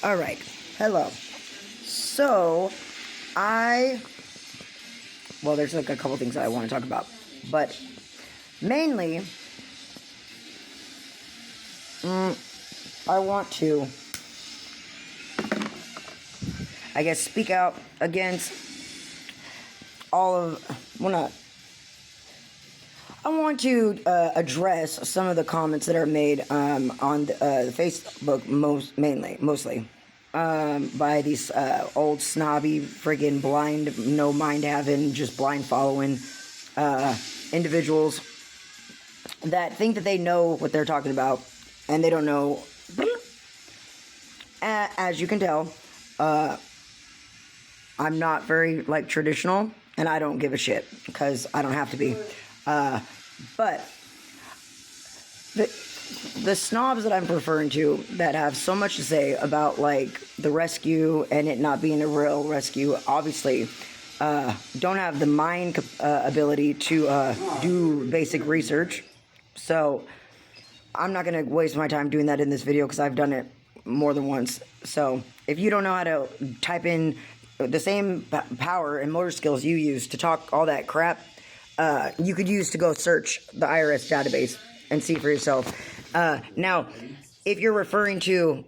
All right. Hello. So, well, there's like a couple things that I want to talk about, but mainly, I want to, I guess, speak out against all of, well, not, I want to address some of the comments that are made on the Facebook, mostly by these old snobby, friggin' blind, no mind having, just blind following individuals that think that they know what they're talking about, and they don't know. As you can tell, I'm not very traditional, and I don't give a shit because I don't have to be. But the snobs that I'm referring to that have so much to say about the rescue and it not being a real rescue, obviously don't have the mind ability to do basic research. So I'm not going to waste my time doing that in this video because I've done it more than once. So if you don't know how to type in the same power and motor skills you use to talk all that crap, you could use to go search the IRS database and see for yourself. Now, if you're referring to,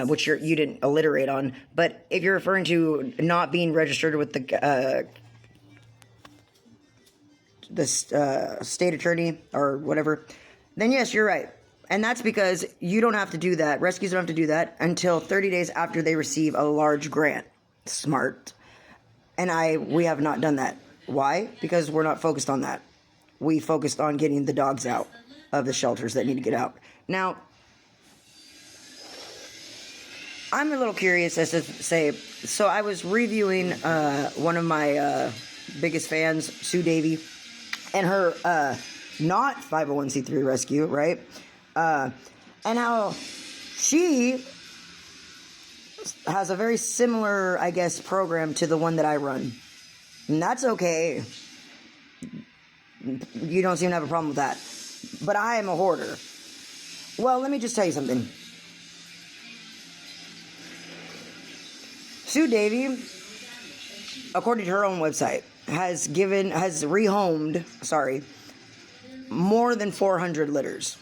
which you didn't alliterate on, but if you're referring to not being registered with the state attorney or whatever, then yes, you're right. And that's because you don't have to do that. Rescues don't have to do that until 30 days after they receive a large grant. Smart. And we have not done that. Why? Because we're not focused on that. We focused on getting the dogs out of the shelters that need to get out. Now, I'm a little curious as to say, so I was reviewing one of my biggest fans, Sue Davy, and her not 501c3 rescue, right? And how she has a very similar, I guess, program to the one that I run. And that's okay. You don't seem to have a problem with that. But I am a hoarder. Well, let me just tell you something. Sue Davy, according to her own website, has rehomed, more than 400 litters.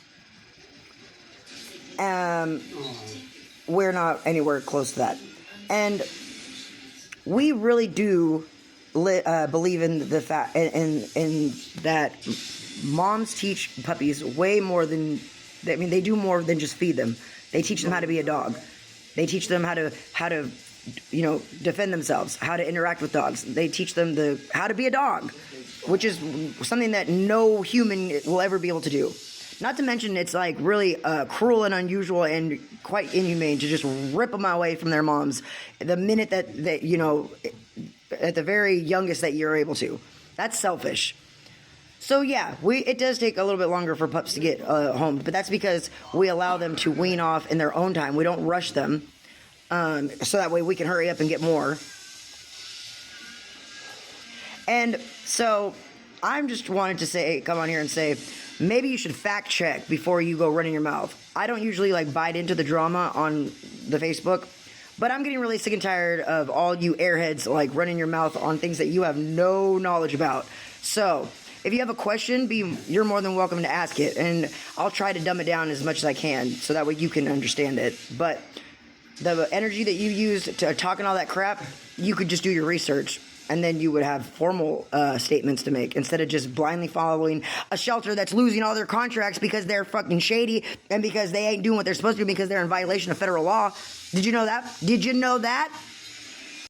We're not anywhere close to that. And we really do believe in the fact in that moms teach puppies way more than they do more than just feed them. They teach them how to be a dog. They teach them how to defend themselves, how to interact with dogs. They teach them how to be a dog, which is something that no human will ever be able to do. Not to mention, it's really cruel and unusual and quite inhumane to just rip them away from their moms the minute that at the very youngest that you're able to. That's selfish. So yeah, it does take a little bit longer for pups to get home, but that's because we allow them to wean off in their own time. We don't rush them, so that way we can hurry up and get more. And so I'm just wanted to come on here and say, maybe you should fact check before you go running your mouth. I don't usually bite into the drama on the Facebook, but I'm getting really sick and tired of all you airheads running your mouth on things that you have no knowledge about. So if you have a question, you're more than welcome to ask it, and I'll try to dumb it down as much as I can so that way you can understand it. But the energy that you use to talking all that crap, you could just do your research. And then you would have formal statements to make instead of just blindly following a shelter that's losing all their contracts because they're fucking shady and because they ain't doing what they're supposed to do because they're in violation of federal law. Did you know that? Did you know that?